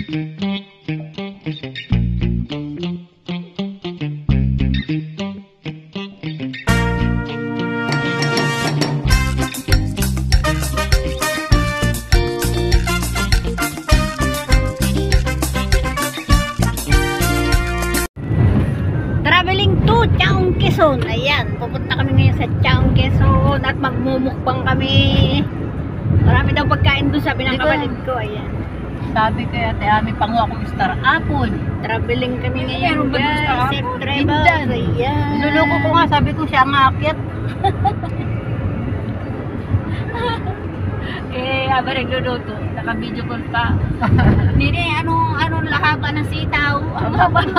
Quezon. Ayan, pupunta kami ngayon sa Chaong Quezon at magmumukbang kami. Marami daw pagkain doon, sabi ng kapatid ko. Ayan. Sabi ko ate Ami, pango akong star apple. Traveling kami ngayon guys. Safe travels. Ayan. Niluloko ko nga, sabi ko siya ang aakyat. Aba nagluluto. Naka-video call pa. Nini, anong lahaba ng sitaw? Ang haba ng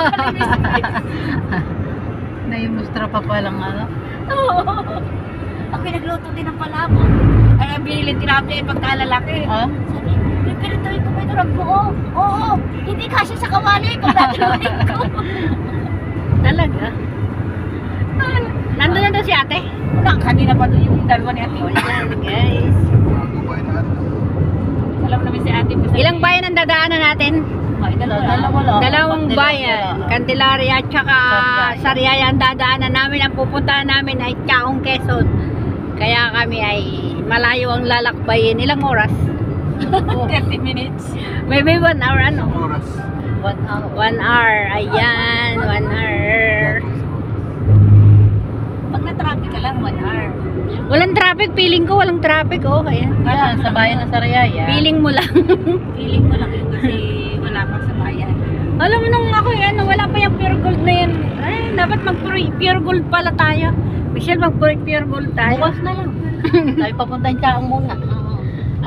Naimustra pa palang ano. Oo. Ako nagluto din ng palabok. Ay, binili tilapia yung pagkalalaki. Ah? Sabi, pipirituin ko ba ito ng buo? Oo, hindi kasi sa kawali pag natuluin ko. Talaga? Nandun na daw si ate? Wala, kanina pa doon yung dalawa ni ate. Ayan guys. Alam namin si ate. Ilang bayan ang dadaanan natin? Dalawang bayan, Candelaria at saka Sariaya ang dadaanan namin. Ang pupuntahan namin ay Chaong Quezon. Kaya kami ay malayo ang lalakbayin. Ilang oras? 30 minutes. Maybe 1 hour ano? 1 hour. 1 hour. Ayan, 1 hour. Pag na-traffic ka lang, 1 hour. Walang traffic, feeling ko walang traffic. Oh, ayan. Ayan, sa bayan ng Sariaya. Feeling mo lang. Feeling mo lang yun kasi wala pa sa bayan. Alam mo nung ako yan, wala pa yung pure gold na yan. Ay, dapat mag-pure gold pala tayo. Michelle, mag-pure gold tayo. Bukas na lang. Tayo papunta yung Chaong muna.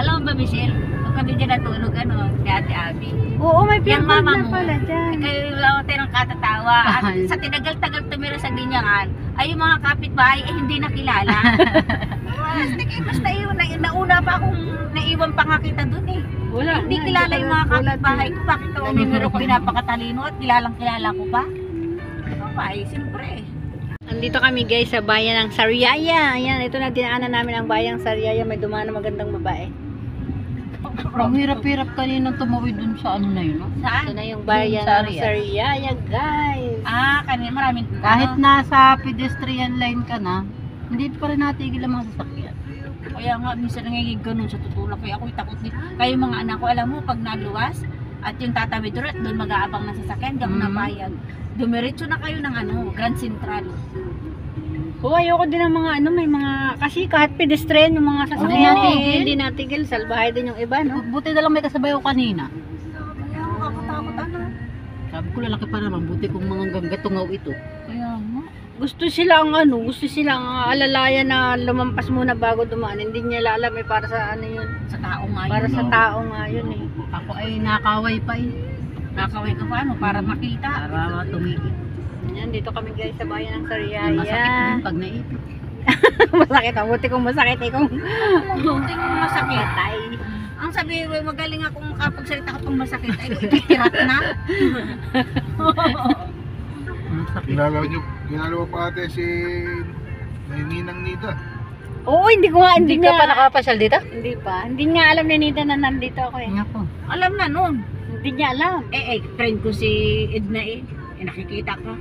Alam mo ba, Michelle? Kung kami dyan natulog, ni Ate Abby. Oo, may pure gold na pala dyan. Kayo lang tayo ng katatawa. At sa tinagal-tagal tumira sa Binyangan, ay yung mga kapitbahay ay hindi nakilala. Basta yun, nauna pa akong naiwan pa nga kita dun eh. Wala, hindi kilala yung mga kapitbahay ko. Bakit ako numero ko pinapakatalino at kilala ko pa? Ay, siyempre. Andito kami guys sa bayan ng Sariaya. Ayan, ito na dinaanan namin ang bayang Sariaya. May dumaan na magandang babae. Ang hirap-hirap kaninang tumawid dun sa ano na yun, no? Saan? Ito na yung bayan ng Sariaya guys. Kanina maraming kahit nasa pedestrian line ka na, hindi pa rin natigil ang mga sasakyan. Kaya nga, minsan nangingig ganun sa tutulak. Kaya ako'y takot din. Kayo mga anak ko, alam mo, pag naluwas, at yung tatawid doon mag-aabang ng sasakyan, di ako nabayad. Dumiretso na kayo ng Grand Central. Ayoko din ng mga may mga, kasi kahit pedestrian yung mga sasakyan, hindi natigil, salbahay din yung iba, no? Buti na lang may kasabay ko kanina. Kaya ako katakot, Sabi ko lalaki pa naman, buti kung mga gatungaw ito. Kaya nga. Gusto silang alalayan na lumampas muna bago dumaan. Hindi niya alam para sa yun. Sa tao nga yun. Para sa tao nga yun eh. Ako ay nakaway pa eh. Nakaway ka paano? Para makita. Para tumigil. Yan, dito kami guys sa bayan ng Sariaya. Masakit din pag naipit. Masakit. Buti kung masakit eh. Buti kung masakit ay. Ang sabi, magaling akong makapagsalita kapag masakit ay ikikirat na. Kilala mo pa ate si Ninang Nida? Oo, hindi ko nga. Hindi ka pa nakapasyal dito? Hindi pa. Hindi nga alam ni Nida na nandito ako eh. Nga po. Alam na nun. Hindi niya alam. Friend ko si Edna eh. Nakikita ka.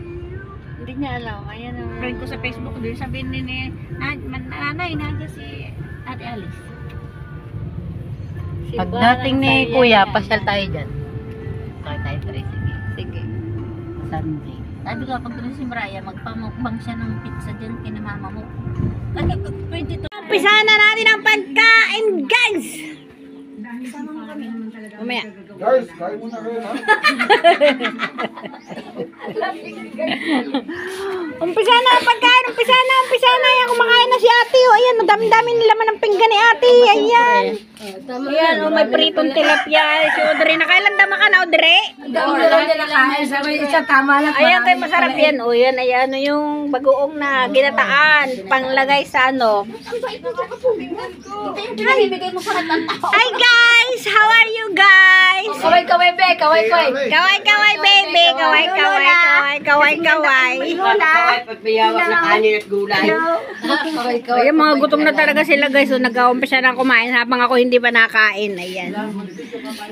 Hindi niya alam. Ayan ang friend ko sa Facebook. Doon sabihin ni nanay, nandiyan si Ate Alice. Pagdating ni Kuya, pasyal tayo dyan. Tayo sige. Sige. Sunday. Sabi ko, pag doon si Mariah, magpamukbang siya ng pizza dyan kina mama mo. Umpisa na natin ang pagkain, guys! Sama mo kami. Mamaya. Guys, kain muna kayo ha? Umpisa na ang pagkain, umpisa na. Ayan, kumakain na si ate. Ayan, madami-dami nilaman ng pinggan ni ate. Ayan. Ayan, may pritong tilapia. Si Audrey, nakailan dama ka na, Audrey? Ayan, kayo masarap yan. Ayan, yung bagoong na ginataan. Panglagay sa Hi guys! How are you guys? Kaway, be. Kaway. Kaway, baby. Kaway. Pagbayawa ng kanin at gulay. Ayan, mga gutom na talaga sila guys. So, nag-uumpisa na kumain habang ako hindi pa nakain. Ayan.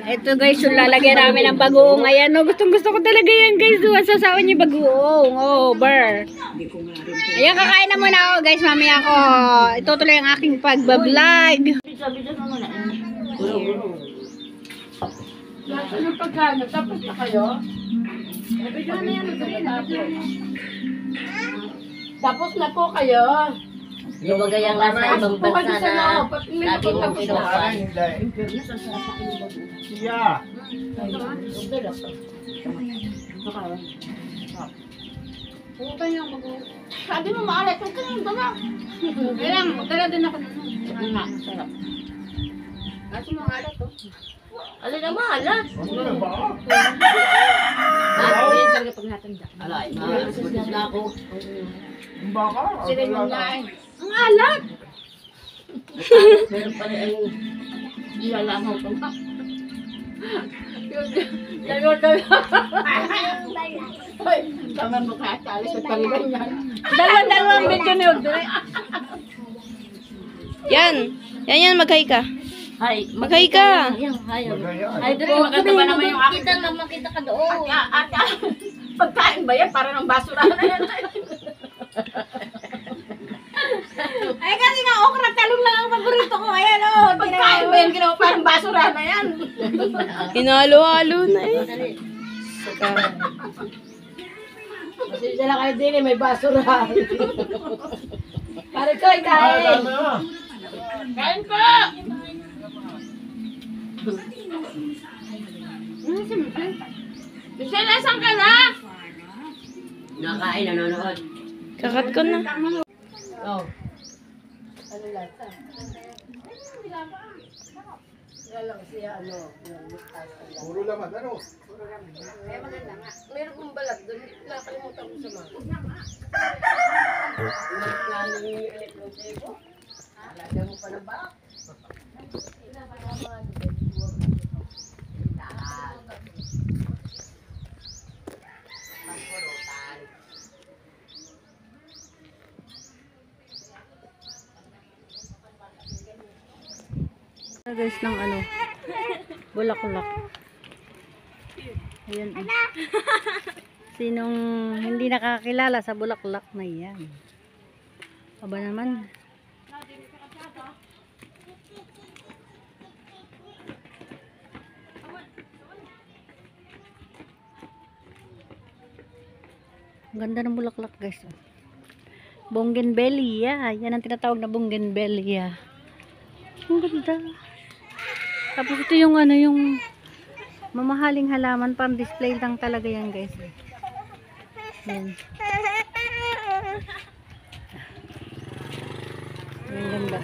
Ito guys, yung lalagyan namin ng bagoong. Ayan, no, gustong gusto ko talaga yan guys. Sasawa niyo bagoong. Oh, bar. Ayan, kakain na muna ako guys. Mamaya ako. Itutuloy ang aking pagbablog. Tapos na kayo? Tapos na po kayo. Lumagay ang nasa ibang bansa na lagi mong kinukuha. Siya. Sabi mo maalat. Huwag ka nang dala. Kailang, magdala din ako. Sarap. Kasi maalat to. Alin na maalat? Hindi talaga pag natanda. Alay, maalat na ako. Ang baka. Sila yung nain. Ang alat! Meron pa rin ang Ilalangaw ko pa. Hoy, tama mo ka at alis at paligan yan. Dalawang video ni Audrey. Yan. Yan, mag-hi ka. Hay, Mag-hi ka. Yan, hay. Magaya. Ay, dito maganda ba naman yung akin? Kita lang, makita ka doon. Pagkain ba yan? Para ng basura na yan. Ay, kasi nga, okra talong lang ang paborito ko. Ayan, oh. Pagkain ba yan? Ginawa parang basura na yan. Hinalo-halo na eh. Kasi dala kayo din eh, may basura. Para ko, kain. Kain po! Michelle, asan ka na? Nakain, nanonood. Kakat ko na. Oh. Ano lasa? Lang siya, ano, Puro laman. Ano? meron kong balat doon. Nakalimutan ko sa mga. Plano niyo yung electron table? Alaga mo pa na ba? Guys, ng ano, bulaklak. Ayan. Sinong hindi nakakilala sa bulaklak na yan? Aba naman. Ang ganda ng bulaklak guys. Bougainvillea. Yan ang tinatawag na bougainvillea. Ang ganda. Tapos ito yung ano, yung mamahaling halaman, pang display lang talaga yan guys. Yan. Ang ganda.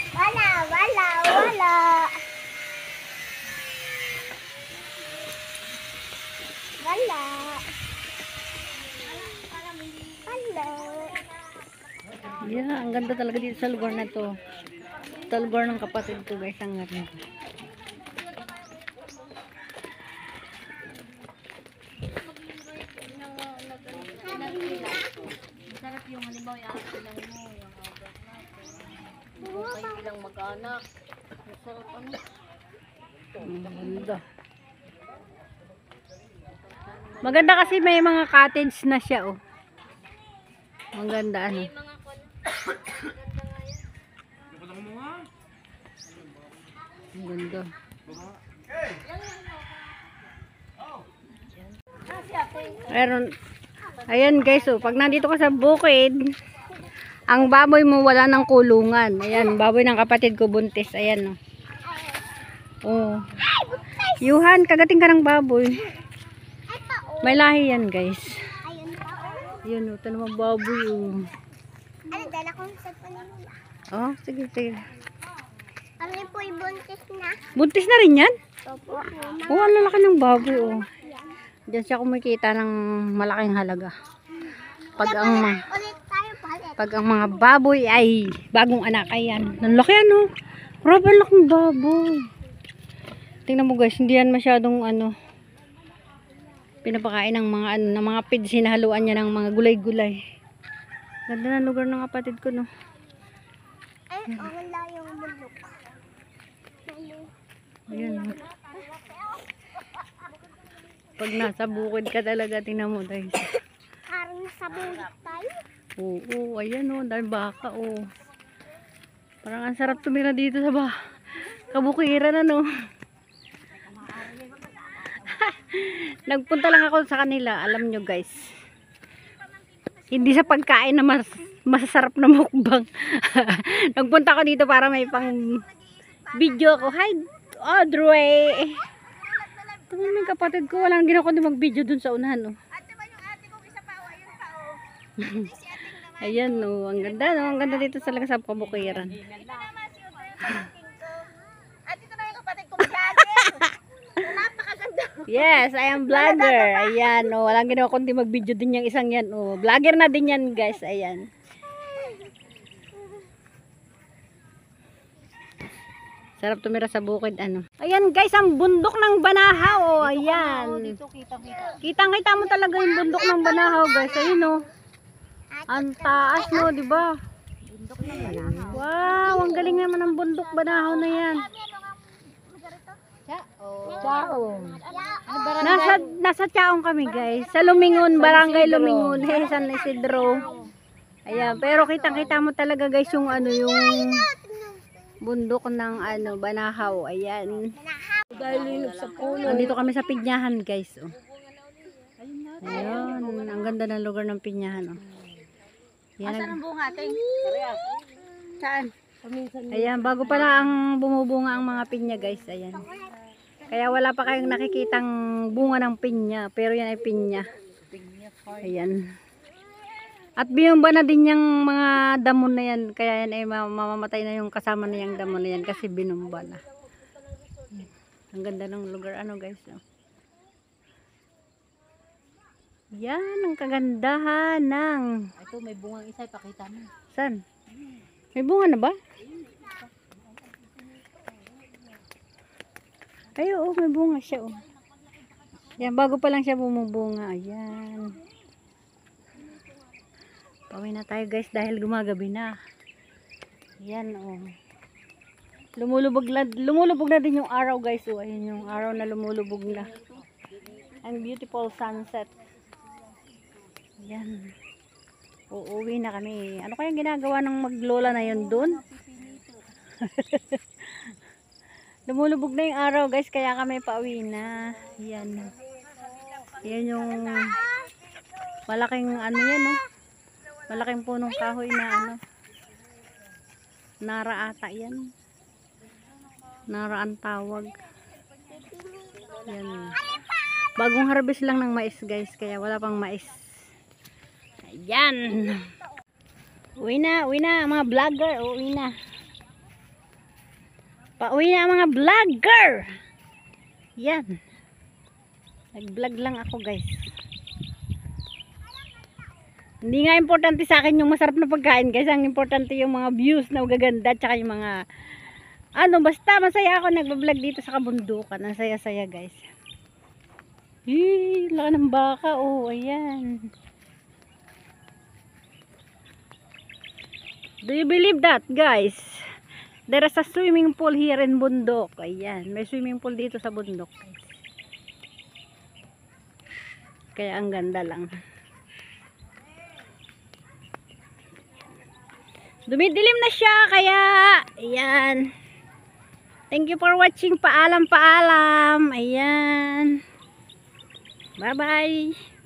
Wala, wala, wala. Wala. Wala. Yeah, ang ganda talaga dito sa lugar na to. Sa lugar ng kapatid ko guys, ang ganda. Sarap yung halimbawa yung akin lang mo, yung abot natin. Bukay bilang mag-anak. Masarap ano. Ang ganda. Maganda kasi may mga cottage na siya oh. Ang ganda ano. Ang ganda. Meron. Ayan guys, oh, pag nandito ka sa bukid, ang baboy mo wala ng kulungan. Ayan, baboy ng kapatid ko buntis. Ayan, oh. Oh. Yuhan, kagating ka ng baboy. May lahi yan, guys. Ayun pa. Ayan, oh, ito naman baboy, oh. Ano, dala kong sa panila. Oh, sige, sige. Kami po'y buntis na. Buntis na rin yan? Opo. Oh, ang lalaki ng baboy, oh. Diyan siya kumikita ng malaking halaga. Pag ang Ulit tayo palit. pag ang mga baboy ay bagong anak, ayan. Ang laki ano. Grabe, ang laking baboy. Tingnan mo guys, hindi yan masyadong ano pinapakain ng mga ano, ng mga pids, hinahaluan niya ng mga gulay-gulay. Ganda ng lugar ng kapatid ko, no? Ay, wala yung bulok. Ayan, no? Pag nasa bukid ka talaga, tingnan mo, guys. Parang nasa bulit tayo. Oo, ayan, no? Dahil baka, oh. Parang ang sarap tumira dito sa kabukiran, ano? Nagpunta lang ako sa kanila, alam nyo, guys. Hindi sa pagkain na masasarap na mukbang. Nagpunta ako dito para may pang video ako. Hi, Audrey! Ito yung kapatid ko, walang ginawa ko di mag-video dun sa unahan, no? Ayan, no? Ang ganda, no? Ang ganda dito talaga sa kabukiran. Yes, I am vlogger. Ayan, no? Walang ginawa kundi mag-video din yung isang yan, oh. Vlogger na din yan, guys. Ayan. Sarap tumira sa bukid, ano. Ayan, guys, ang bundok ng Banahaw, oh. Ayan. Kitang-kita mo talaga yung bundok ng Banahaw, guys. Ayun, oh. Ang taas, no, di ba? Wow, ang galing naman ng bundok Banahaw na yan. Nasa Chaong kami, guys. Sa Lumingon, Barangay Lumingon, San Isidro. Ayan, pero kitang-kita mo talaga, guys, yung ano, yung bundok ng ano, Banahaw. Ayan. Nandito kami sa Pinyahan, guys, oh. Ayan, ang ganda ng lugar ng Pinyahan, oh. Asan ang bunga, ting? Saan? Ayan, bago pala ang bumubunga ang mga pinya, guys. Ayan. Kaya wala pa kayong nakikitang bunga ng pinya. Pero yan ay pinya. Ayan. At biyomba na din yung mga damo na yan. Kaya yan ay mamamatay na yung kasama na yung damo na yan. Kasi binumba na. Ang ganda ng lugar. Ano, guys? Oh. Yan ang kagandahan ng... Ito, may bungang isa, ipakita mo. Saan? May bunga na ba? Ay, oo, may bunga siya, oh. Yan, bago pa lang siya bumubunga. Ayan. Pauwi na tayo, guys, dahil gumagabi na. Yan, oh. Lumulubog na din yung araw, guys, oh. Ayun yung araw na lumulubog na. Ang beautiful sunset. Yan. Uuwi na kami. Ano kayang ginagawa ng maglola na yun doon? Lumulubog na yung araw, guys, kaya kami pauwi na. Yan. Yan yung malaking ano yan, no? Malaking punong kahoy na ano. Nara ata yan. Nara ang tawag. Yan. Bagong harvest lang ng mais, guys, kaya wala pang mais. Ayan. Uwi na, mga vlogger. Uwi na. Pauwi na mga vlogger. Yan. Nag-vlog lang ako, guys. Hindi nga importante sa akin yung masarap na pagkain, guys. Ang importante yung mga views na magaganda, tsaka yung mga ano, basta masaya ako nag-vlog dito sa kabundukan. Ang saya-saya, guys. Laki ng baka, oh. Ayan. Do you believe that, guys? There is a swimming pool here in bundok. Ayan, may swimming pool dito sa bundok, guys. Kaya ang ganda lang. Dumidilim na siya, kaya ayan. Thank you for watching. Paalam. Ayan. Bye-bye.